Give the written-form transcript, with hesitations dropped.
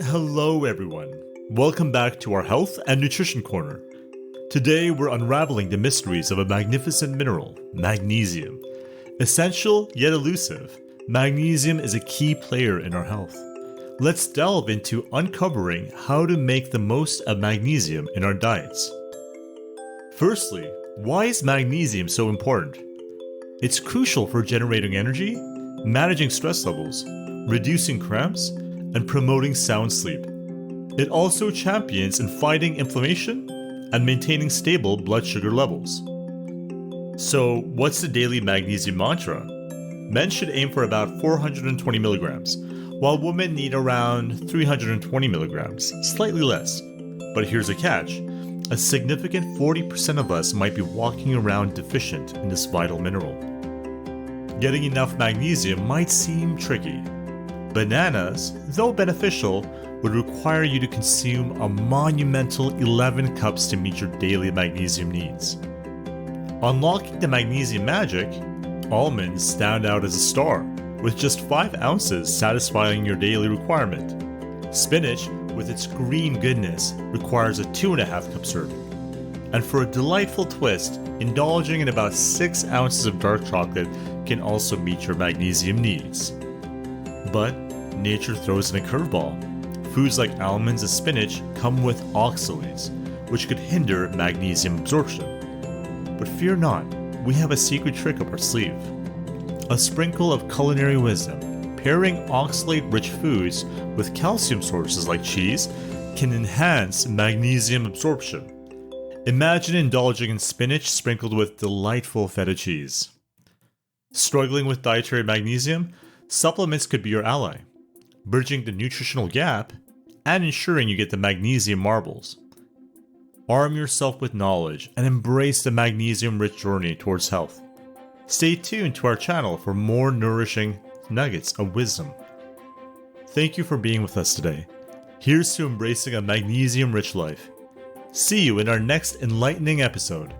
Hello everyone. Welcome back to our Health and Nutrition Corner. Today we're unraveling the mysteries of a magnificent mineral, magnesium. Essential yet elusive, magnesium is a key player in our health. Let's delve into uncovering how to make the most of magnesium in our diets. Firstly, why is magnesium so important? It's crucial for generating energy, managing stress levels, reducing cramps, and promoting sound sleep. It also champions in fighting inflammation and maintaining stable blood sugar levels. So, what's the daily magnesium mantra? Men should aim for about 420 milligrams, while women need around 320 milligrams, slightly less. But here's a catch. A significant 40% of us might be walking around deficient in this vital mineral. Getting enough magnesium might seem tricky. Bananas, though beneficial, would require you to consume a monumental 11 cups to meet your daily magnesium needs. Unlocking the magnesium magic, almonds stand out as a star, with just 5 ounces satisfying your daily requirement. Spinach, with its green goodness, requires a 2.5 cup serving. And for a delightful twist, indulging in about 6 ounces of dark chocolate can also meet your magnesium needs. But nature throws in a curveball. Foods like almonds and spinach come with oxalates, which could hinder magnesium absorption. But fear not, we have a secret trick up our sleeve. A sprinkle of culinary wisdom, pairing oxalate-rich foods with calcium sources like cheese can enhance magnesium absorption. Imagine indulging in spinach sprinkled with delightful feta cheese. Struggling with dietary magnesium? Supplements could be your ally, bridging the nutritional gap and ensuring you get the magnesium marbles. Arm yourself with knowledge and embrace the magnesium-rich journey towards health. Stay tuned to our channel for more nourishing nuggets of wisdom. Thank you for being with us today. Here's to embracing a magnesium-rich life. See you in our next enlightening episode.